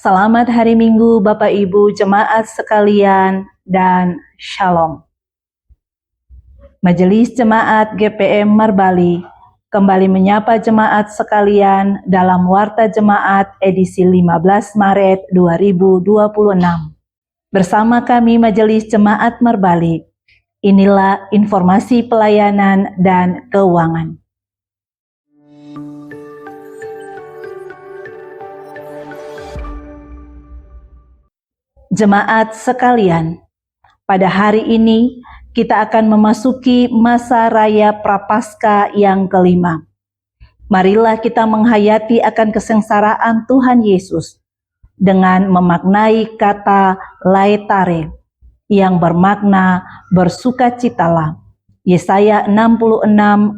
Selamat hari Minggu Bapak Ibu jemaat sekalian dan Shalom. Majelis Jemaat GPM Marbali kembali menyapa jemaat sekalian dalam Warta Jemaat edisi 15 Maret 2026. Bersama kami Majelis Jemaat Marbali, inilah informasi pelayanan dan keuangan. Jemaat sekalian, pada hari ini kita akan memasuki masa raya Prapaskah yang kelima. Marilah kita menghayati akan kesengsaraan Tuhan Yesus dengan memaknai kata laetare yang bermakna bersukacitalah. Yesaya 66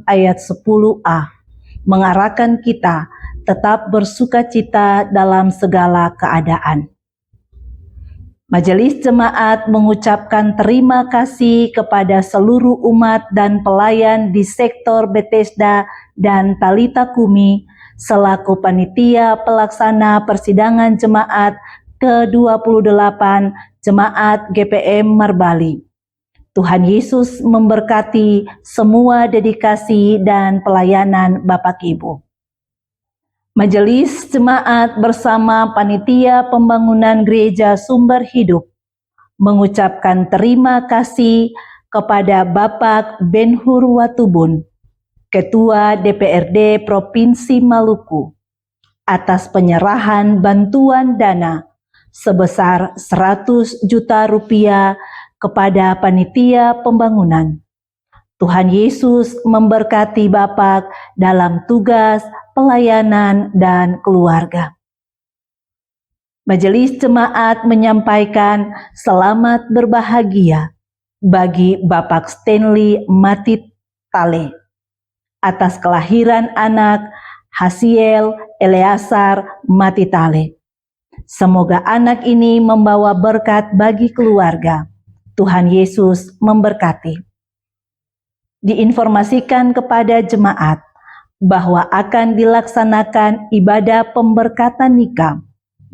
ayat 10a mengarahkan kita tetap bersukacita dalam segala keadaan. Majelis Jemaat mengucapkan terima kasih kepada seluruh umat dan pelayan di sektor Bethesda dan Talita Kumi selaku panitia pelaksana persidangan Jemaat ke-28 Jemaat GPM Marbali. Tuhan Yesus memberkati semua dedikasi dan pelayanan Bapak Ibu. Majelis Jemaat bersama Panitia Pembangunan Gereja Sumber Hidup mengucapkan terima kasih kepada Bapak Ben-Hur Watubun, Ketua DPRD Provinsi Maluku, atas penyerahan bantuan dana sebesar 100 juta rupiah kepada Panitia Pembangunan. Tuhan Yesus memberkati Bapak dalam tugas, pelayanan, dan keluarga. Majelis Jemaat menyampaikan selamat berbahagia bagi Bapak Stanley Matitale atas kelahiran anak Hasiel Eleazar Matitale. Semoga anak ini membawa berkat bagi keluarga. Tuhan Yesus memberkati. Diinformasikan kepada jemaat bahwa akan dilaksanakan ibadah pemberkatan nikah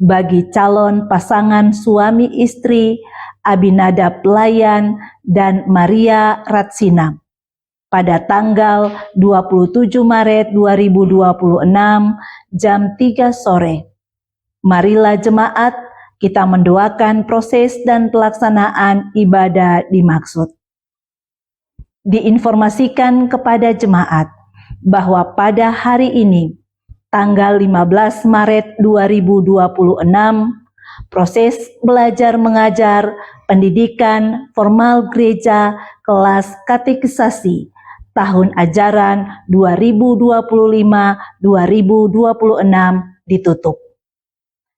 bagi calon pasangan suami istri Abinadab Layan dan Maria Ratsina pada tanggal 27 Maret 2026 jam 3 sore. Marilah jemaat kita mendoakan proses dan pelaksanaan ibadah dimaksud. Diinformasikan kepada jemaat bahwa pada hari ini, tanggal 15 Maret 2026, proses belajar mengajar pendidikan formal gereja kelas katekisasi tahun ajaran 2025-2026 ditutup.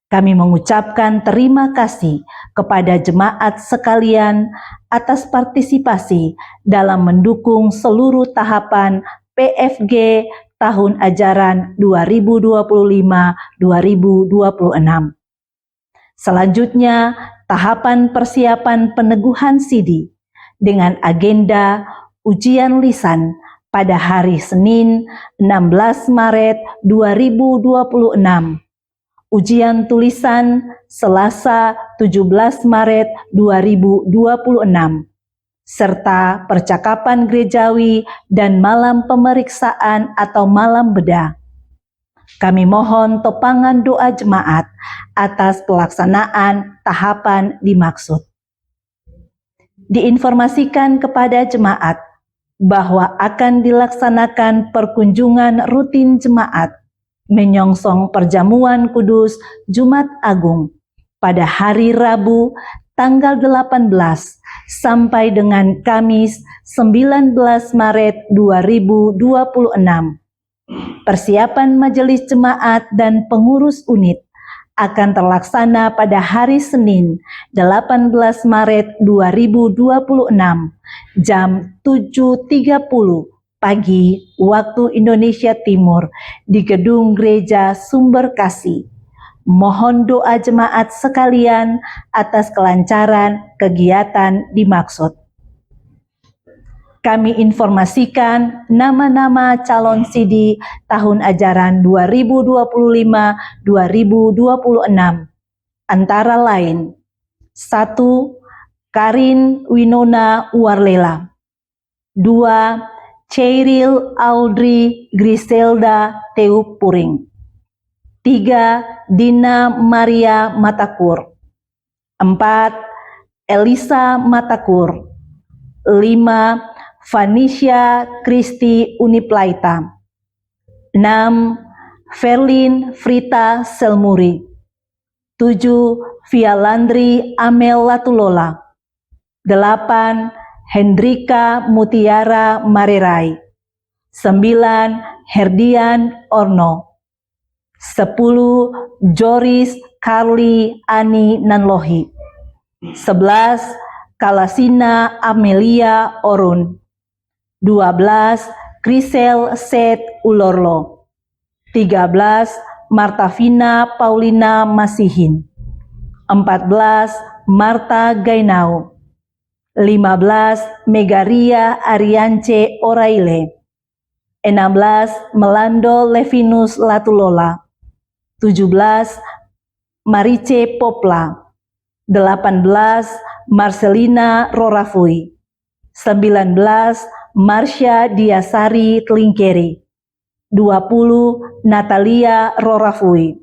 Kami mengucapkan terima kasih kepada jemaat sekalian atas partisipasi dalam mendukung seluruh tahapan PFG tahun ajaran 2025-2026. Selanjutnya, tahapan persiapan peneguhan sidi dengan agenda ujian lisan pada hari Senin 16 Maret 2026. Ujian tulisan Selasa 17 Maret 2026, serta percakapan gerejawi dan malam pemeriksaan atau malam bedah. Kami mohon topangan doa jemaat atas pelaksanaan tahapan dimaksud. Diinformasikan kepada jemaat bahwa akan dilaksanakan perkunjungan rutin jemaat menyongsong perjamuan kudus Jumat Agung pada hari Rabu tanggal 18 sampai dengan Kamis 19 Maret 2026. Persiapan majelis jemaat dan pengurus unit akan terlaksana pada hari Senin 18 Maret 2026 jam 7.30 pagi waktu Indonesia Timur di Gedung Gereja Sumber Kasih. Mohon doa jemaat sekalian atas kelancaran kegiatan dimaksud. Kami informasikan nama-nama calon sidi tahun ajaran 2025-2026 antara lain 1. Karin Winona Warlela, 2. Cheryl Audrey Griselda Teupuring, 3. Dina Maria Matakur, 4. Elisa Matakur, 5. Vanisha Kristi Uniplaita, 6. Verlin Frita Selmuri, 7. Vialandri Amel Latulola, 8. Hendrika Mutiara Marerai, 9. Herdian Orno, 10. Joris Carly Ani Nanlohi, 11. Kalasina Amelia Orun, 12. Krisel Seth Ulorlo, 13. Martavina Paulina Masihin, 14. Marta Gainau, 15. Megaria Ariance Oraile, 16. Melando Levinus Latulola, 17. Marice Popla, 18. Marcelina Rorafui, 19. Marsha Diasari Tlingkeri, 20. Natalia Rorafui,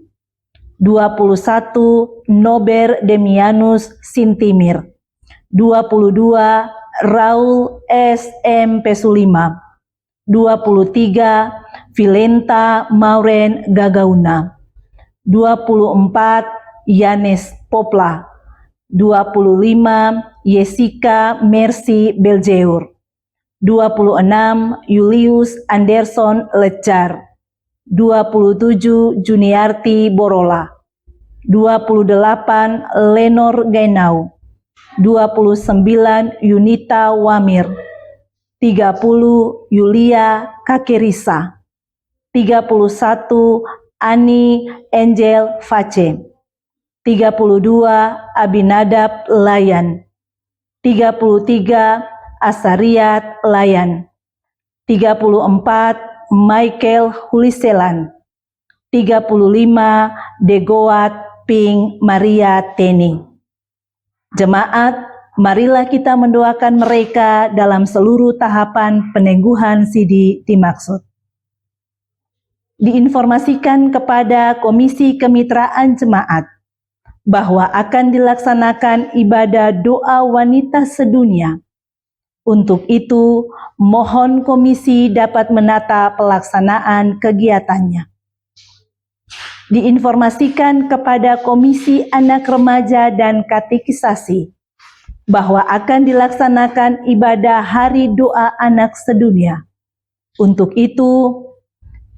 21. Nober Demianus Sintimir, 22. Raul S. M. Pesulima, 23. Vilenta Mauren Gagauna, 24. Yanes Popla, 25. Jessica Mercy Beljeur, 26. Julius Anderson Lecar, 27. Juniarti Borola, 28. Lenor Gainau, 29. Yunita Wamir, 30. Yulia Kakerisa, 31. Ani Angel Face, 32. Abinadab Layan, 33. Asariat Layan, 34. Michael Huliselan, 35. Degoat Ping Maria Teni. Jemaat, marilah kita mendoakan mereka dalam seluruh tahapan peneguhan sidi dimaksud. Diinformasikan kepada Komisi Kemitraan Jemaat bahwa akan dilaksanakan ibadah doa wanita sedunia. Untuk itu, mohon komisi dapat menata pelaksanaan kegiatannya. Diinformasikan kepada Komisi Anak Remaja dan Katekisasi bahwa akan dilaksanakan ibadah Hari Doa Anak Sedunia. Untuk itu,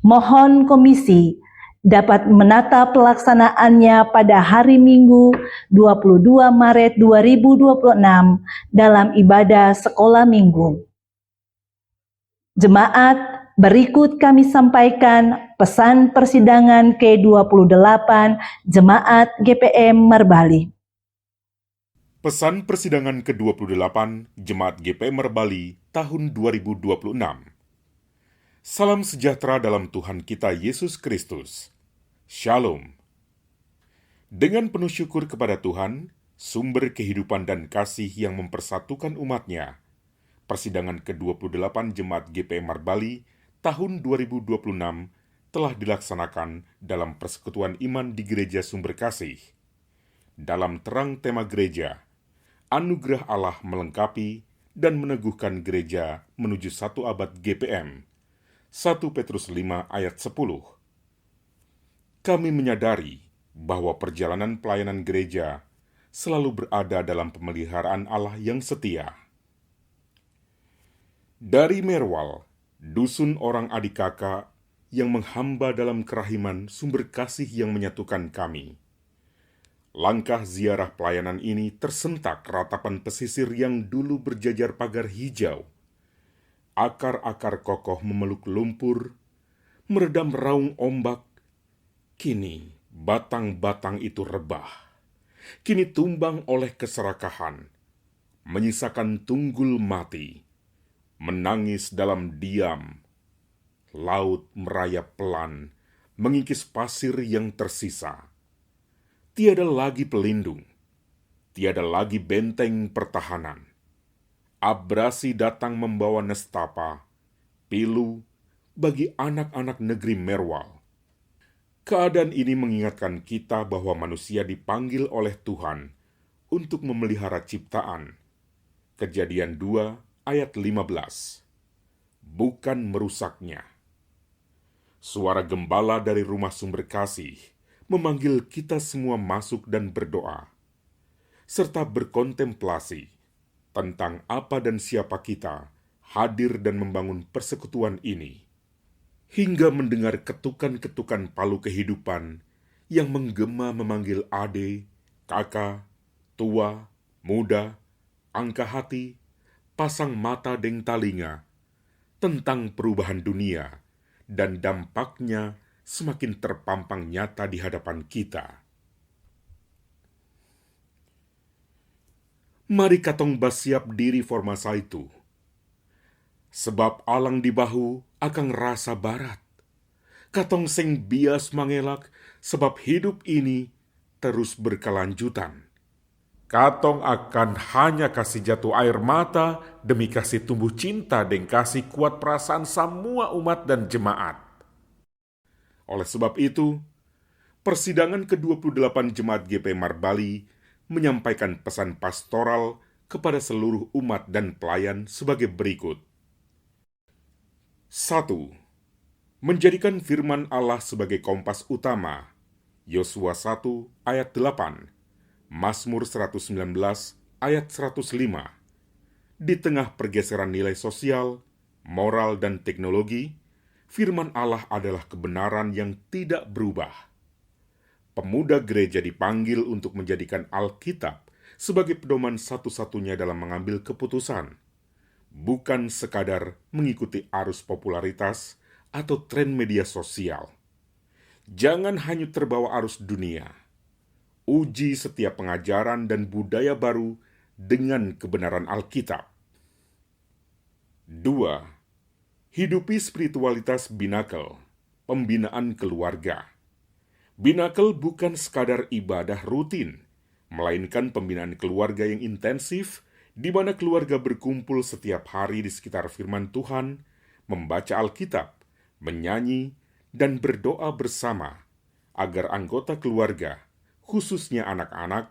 mohon komisi dapat menata pelaksanaannya pada hari Minggu 22 Maret 2026 dalam ibadah sekolah minggu. Jemaat, berikut kami sampaikan pesan persidangan ke-28 Jemaat GPM Merbali. Pesan persidangan ke-28 Jemaat GPM Merbali tahun 2026. Salam sejahtera dalam Tuhan kita Yesus Kristus. Shalom. Dengan penuh syukur kepada Tuhan, sumber kehidupan dan kasih yang mempersatukan umat-Nya, persidangan ke-28 Jemaat GPM Merbali tahun 2026 telah dilaksanakan dalam persekutuan iman di Gereja Sumber Kasih. Dalam terang tema gereja, Anugerah Allah melengkapi dan meneguhkan gereja menuju 1 abad GPM. 1 Petrus 5 ayat 10. Kami menyadari bahwa perjalanan pelayanan gereja selalu berada dalam pemeliharaan Allah yang setia. Dari Merwal, dusun orang adik kakak yang menghamba dalam kerahiman sumber kasih yang menyatukan kami. Langkah ziarah pelayanan ini tersentak ratapan pesisir yang dulu berjajar pagar hijau. Akar-akar kokoh memeluk lumpur, meredam raung ombak. Kini batang-batang itu rebah. Kini tumbang oleh keserakahan, menyisakan tunggul mati, menangis dalam diam. Laut merayap pelan, mengikis pasir yang tersisa. tiada lagi pelindung, tiada lagi benteng pertahanan. Abrasi datang membawa nestapa, pilu, bagi anak-anak negeri Merwal. Keadaan ini mengingatkan kita bahwa manusia dipanggil oleh Tuhan untuk memelihara ciptaan. Kejadian 2 ayat 15. Bukan merusaknya. Suara gembala dari rumah sumber kasih memanggil kita semua masuk dan berdoa, serta berkontemplasi tentang apa dan siapa kita hadir dan membangun persekutuan ini, hingga mendengar ketukan-ketukan palu kehidupan yang menggema memanggil ade, kakak, tua, muda, angka hati, pasang mata deng talinga, tentang perubahan dunia dan dampaknya semakin terpampang nyata di hadapan kita. Mari katong basiap diri for masa itu. Sebab alang di bahu akang rasa barat. Katong seng bias mangelak sebab hidup ini terus berkelanjutan. Katong akan hanya kasih jatuh air mata demi kasih tumbuh cinta dan kasih kuat perasaan semua umat dan jemaat. Oleh sebab itu, persidangan ke-28 Jemaat GP Marbali menyampaikan pesan pastoral kepada seluruh umat dan pelayan sebagai berikut. 1. Menjadikan firman Allah sebagai kompas utama. Yosua 1 ayat 8, Mazmur 119 ayat 105. Di tengah pergeseran nilai sosial, moral, dan teknologi, firman Allah adalah kebenaran yang tidak berubah. Pemuda gereja dipanggil untuk menjadikan Alkitab sebagai pedoman satu-satunya dalam mengambil keputusan, bukan sekadar mengikuti arus popularitas atau tren media sosial. Jangan hanyut terbawa arus dunia. Uji setiap pengajaran dan budaya baru dengan kebenaran Alkitab. 2. Hidupi spiritualitas binakel, pembinaan keluarga. Binakel bukan sekadar ibadah rutin, melainkan pembinaan keluarga yang intensif, di mana keluarga berkumpul setiap hari di sekitar firman Tuhan, membaca Alkitab, menyanyi, dan berdoa bersama, agar anggota keluarga, khususnya anak-anak,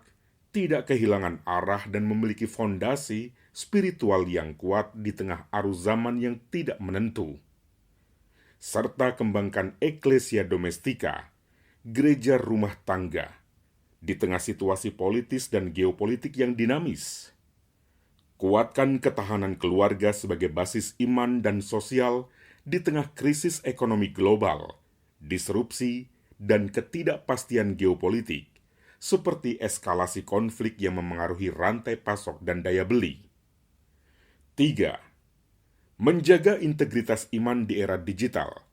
tidak kehilangan arah dan memiliki fondasi spiritual yang kuat di tengah arus zaman yang tidak menentu. Serta kembangkan eklesia domestika, gereja rumah tangga, di tengah situasi politis dan geopolitik yang dinamis. Kuatkan ketahanan keluarga sebagai basis iman dan sosial di tengah krisis ekonomi global, disrupsi, dan ketidakpastian geopolitik, seperti eskalasi konflik yang memengaruhi rantai pasok dan daya beli. 3. Menjaga integritas iman di era digital.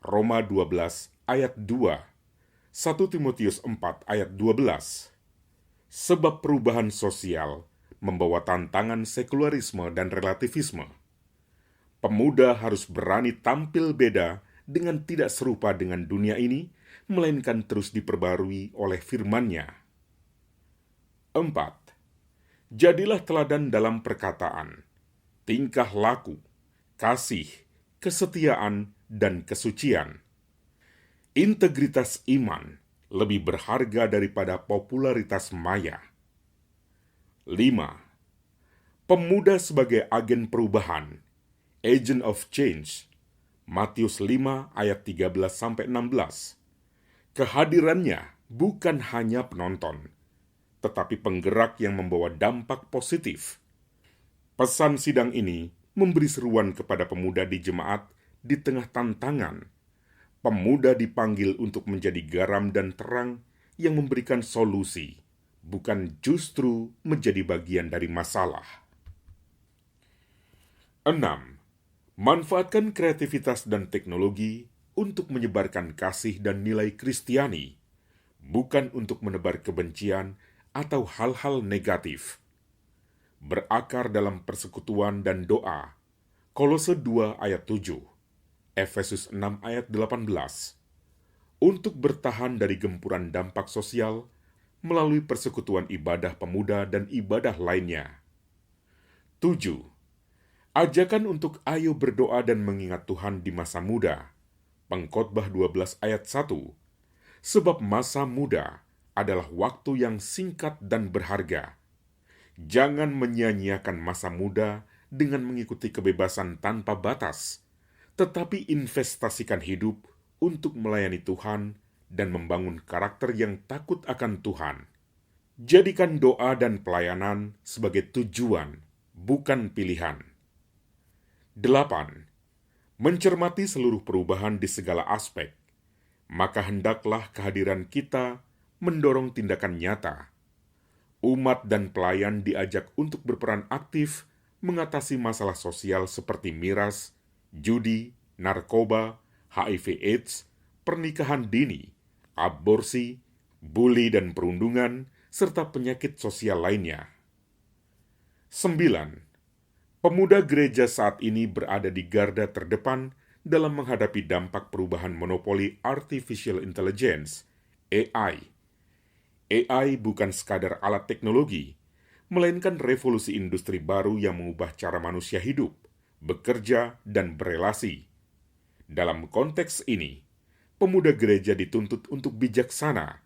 Roma 12 ayat 2, 1 Timotius 4 ayat 12. Sebab perubahan sosial membawa tantangan sekularisme dan relativisme. Pemuda harus berani tampil beda dengan tidak serupa dengan dunia ini, melainkan terus diperbarui oleh firman-Nya. 4. Jadilah teladan dalam perkataan, tingkah laku, kasih, kesetiaan, dan kesucian. Integritas iman lebih berharga daripada popularitas maya. 5. Pemuda sebagai agen perubahan, agent of change. Matius 5 ayat 13-16. Kehadirannya bukan hanya penonton, tetapi penggerak yang membawa dampak positif. Pesan sidang ini memberi seruan kepada pemuda di jemaat di tengah tantangan. Pemuda dipanggil untuk menjadi garam dan terang yang memberikan solusi, bukan justru menjadi bagian dari masalah. 6. Manfaatkan kreativitas dan teknologi untuk menyebarkan kasih dan nilai Kristiani, bukan untuk menebar kebencian atau hal-hal negatif. Berakar dalam persekutuan dan doa. Kolose 2 ayat 7, Efesus 6 ayat 18. Untuk bertahan dari gempuran dampak sosial, melalui persekutuan ibadah pemuda dan ibadah lainnya. 7. Ajakan untuk ayo berdoa dan mengingat Tuhan di masa muda. Pengkhotbah 12 ayat 1. Sebab masa muda adalah waktu yang singkat dan berharga. Jangan menyia-nyiakan masa muda dengan mengikuti kebebasan tanpa batas, tetapi investasikan hidup untuk melayani Tuhan dan membangun karakter yang takut akan Tuhan. Jadikan doa dan pelayanan sebagai tujuan, bukan pilihan. 8. Mencermati seluruh perubahan di segala aspek, maka hendaklah kehadiran kita mendorong tindakan nyata. Umat dan pelayan diajak untuk berperan aktif mengatasi masalah sosial seperti miras, judi, narkoba, HIV/AIDS, pernikahan dini, aborsi, bully dan perundungan, serta penyakit sosial lainnya. 9. Pemuda gereja saat ini berada di garda terdepan dalam menghadapi dampak perubahan monopoli Artificial Intelligence, AI. AI bukan sekadar alat teknologi, melainkan revolusi industri baru yang mengubah cara manusia hidup, bekerja, dan berelasi. Dalam konteks ini, pemuda gereja dituntut untuk bijaksana,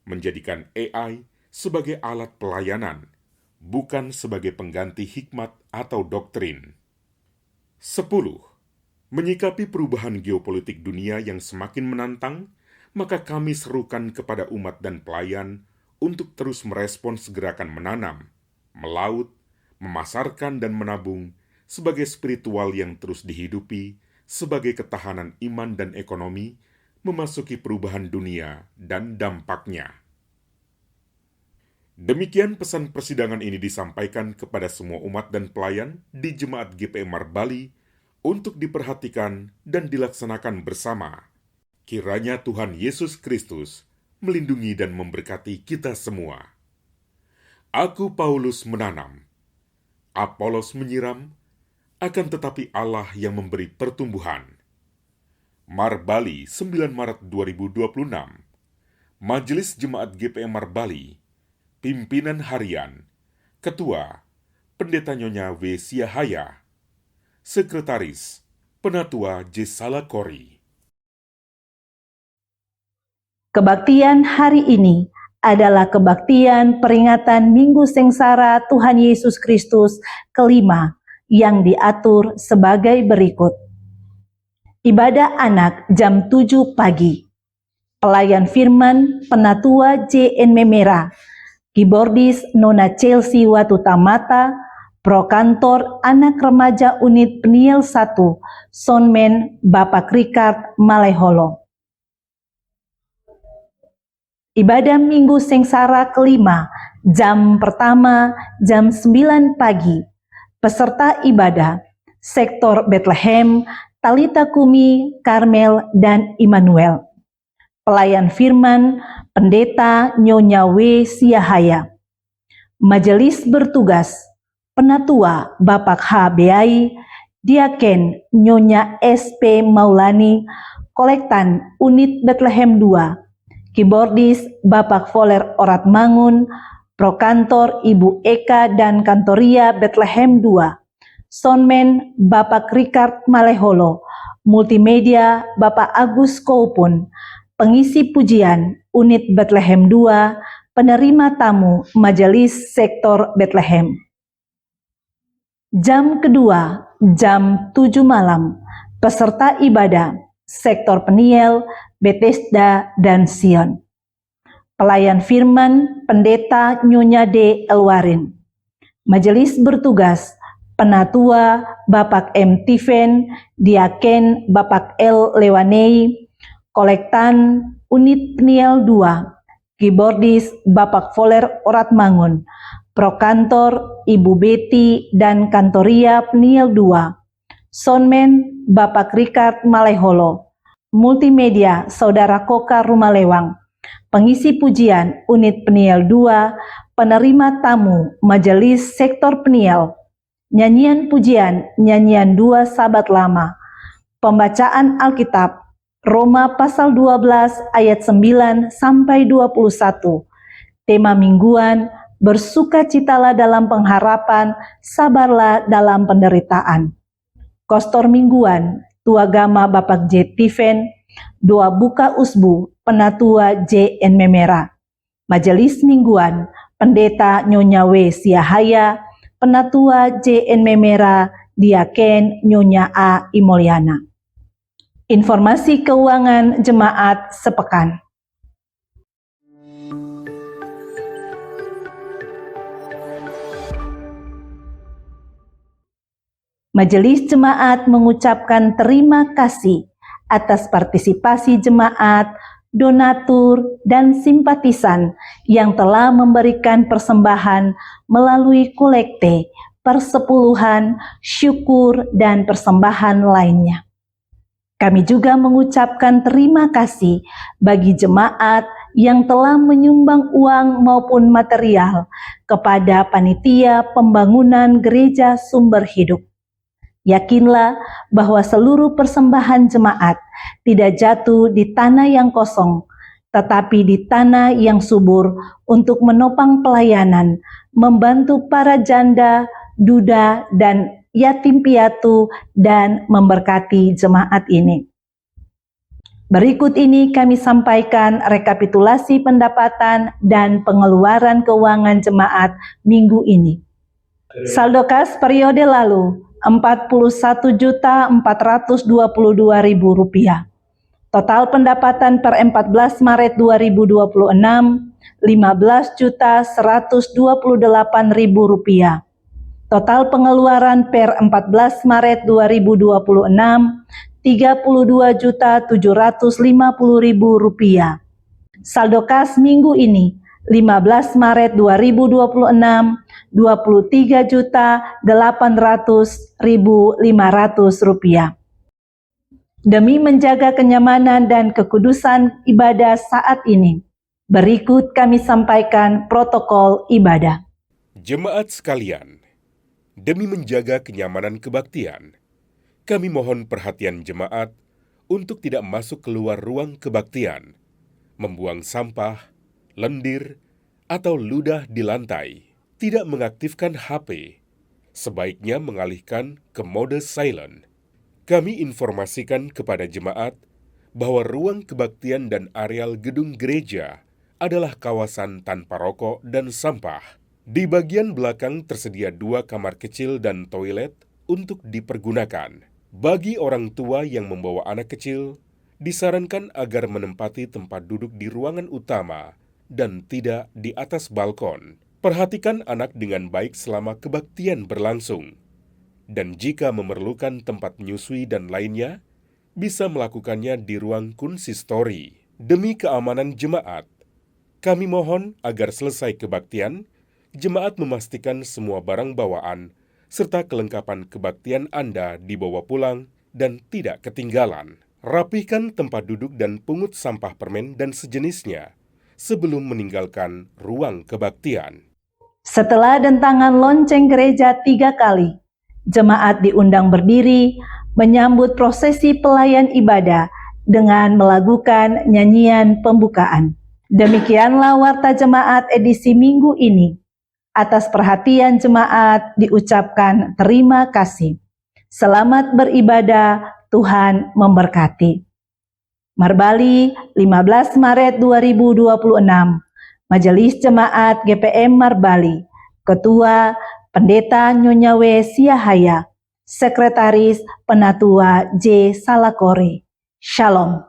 menjadikan AI sebagai alat pelayanan, bukan sebagai pengganti hikmat atau doktrin. 10. Menyikapi perubahan geopolitik dunia yang semakin menantang, maka kami serukan kepada umat dan pelayan untuk terus merespons gerakan menanam, melaut, memasarkan dan menabung sebagai spiritual yang terus dihidupi sebagai ketahanan iman dan ekonomi memasuki perubahan dunia dan dampaknya. Demikian pesan persidangan ini disampaikan kepada semua umat dan pelayan di Jemaat GPMR Bali untuk diperhatikan dan dilaksanakan bersama. Kiranya Tuhan Yesus Kristus melindungi dan memberkati kita semua. Aku Paulus menanam, Apolos menyiram, akan tetapi Allah yang memberi pertumbuhan. Mar Bali, 9 Maret 2026. Majelis Jemaat GPMR Bali, Pimpinan Harian, Ketua, Pendeta Nyonya W. Siahaya, Sekretaris, Penatua J. Salakori. Kebaktian hari ini adalah kebaktian peringatan Minggu Sengsara Tuhan Yesus Kristus kelima yang diatur sebagai berikut. Ibadah anak jam 7 pagi. Pelayan firman Penatua J.N. Memera, Keyboardis Nona Chelsea Watutamata, Prokantor Anak Remaja Unit Peniel 1, Soundman Bapak Ricard Maleholo. Ibadah Minggu Sengsara kelima, jam pertama, jam 9 pagi. Peserta ibadah, Sektor Bethlehem, Talita Kumi, Karmel, dan Immanuel. Pelayan firman, Pendeta Nyonya W. Siahaya. Majelis bertugas, Penatua Bapak H. Beai, Diaken Nyonya S.P. Maulani, Kolektan Unit Bethlehem 2, Keyboardis Bapak Voler Orat Mangun, Prokantor Ibu Eka dan Kantoria Bethlehem 2, Soundman Bapak Ricard Maleholo, Multimedia Bapak Agus Koupun, Pengisi pujian Unit Bethlehem 2, Penerima tamu Majelis Sektor Bethlehem. Jam kedua, jam 7 malam, peserta ibadah, Sektor Peniel, Bethesda, dan Sion. Pelayan firman, Pendeta Nyonya D. Elwarin. Majelis bertugas, Penatua Bapak M. Tiven, Diaken Bapak L. Lewanei, Kolektan Unit Peniel 2, Keyboardis Bapak Voler Orat Mangun, Prokantor Ibu Betty dan Kantoria Peniel 2, Soundman Bapak Ricard Maleholo, Multimedia Saudara Koka Rumalewang, Pengisi pujian Unit Peniel 2, Penerima tamu Majelis Sektor Peniel, Nyanyian pujian Nyanyian 2 Sabat Lama, Pembacaan Alkitab Roma pasal 12 ayat 9 sampai 21, Tema mingguan, bersukacitalah dalam pengharapan, sabarlah dalam penderitaan. Kostor mingguan, Tuagama Bapak J. Tiven, Doa Buka Usbu, Penatua J. N. Memera. Majelis mingguan, Pendeta Nyonya W. Siahaya, Penatua J. N. Memera, Diaken Nyonya A. Imolyana. Informasi keuangan jemaat sepekan. Majelis Jemaat mengucapkan terima kasih atas partisipasi jemaat, donatur, dan simpatisan yang telah memberikan persembahan melalui kolekte, persepuluhan, syukur, dan persembahan lainnya. Kami juga mengucapkan terima kasih bagi jemaat yang telah menyumbang uang maupun material kepada panitia pembangunan Gereja Sumber Hidup. Yakinlah bahwa seluruh persembahan jemaat tidak jatuh di tanah yang kosong, tetapi di tanah yang subur untuk menopang pelayanan, membantu para janda, duda, dan yatim piatu, dan memberkati jemaat ini. Berikut ini kami sampaikan rekapitulasi pendapatan dan pengeluaran keuangan jemaat minggu ini. Saldo kas periode lalu, Rp41.422.000. Total pendapatan per 14 Maret 2026, Rp15.128.000. Total pengeluaran per 14 Maret 2026, Rp32.750.000. Saldo kas minggu ini, 15 Maret 2026, Rp23.800.500. Demi menjaga kenyamanan dan kekudusan ibadah saat ini, berikut kami sampaikan protokol ibadah. Jemaat sekalian, demi menjaga kenyamanan kebaktian, kami mohon perhatian jemaat untuk tidak masuk keluar ruang kebaktian, membuang sampah, lendir, atau ludah di lantai, tidak mengaktifkan HP, sebaiknya mengalihkan ke mode silent. Kami informasikan kepada jemaat bahwa ruang kebaktian dan areal gedung gereja adalah kawasan tanpa rokok dan sampah. Di bagian belakang tersedia 2 kamar kecil dan toilet untuk dipergunakan. Bagi orang tua yang membawa anak kecil, disarankan agar menempati tempat duduk di ruangan utama dan tidak di atas balkon. Perhatikan anak dengan baik selama kebaktian berlangsung. Dan jika memerlukan tempat menyusui dan lainnya, bisa melakukannya di ruang konsistori. Demi keamanan jemaat, kami mohon agar selesai kebaktian, jemaat memastikan semua barang bawaan serta kelengkapan kebaktian Anda dibawa pulang dan tidak ketinggalan. Rapihkan tempat duduk dan pungut sampah permen dan sejenisnya sebelum meninggalkan ruang kebaktian. Setelah dentangan lonceng gereja 3 kali, jemaat diundang berdiri menyambut prosesi pelayan ibadah dengan melakukan nyanyian pembukaan. Demikianlah warta jemaat edisi minggu ini. Atas perhatian jemaat diucapkan terima kasih. Selamat beribadah, Tuhan memberkati. Marbali, 15 Maret 2026. Majelis Jemaat GPM Marbali. Ketua Pendeta Nyonya W. Siahaya. Sekretaris Penatua J. Salakore. Shalom.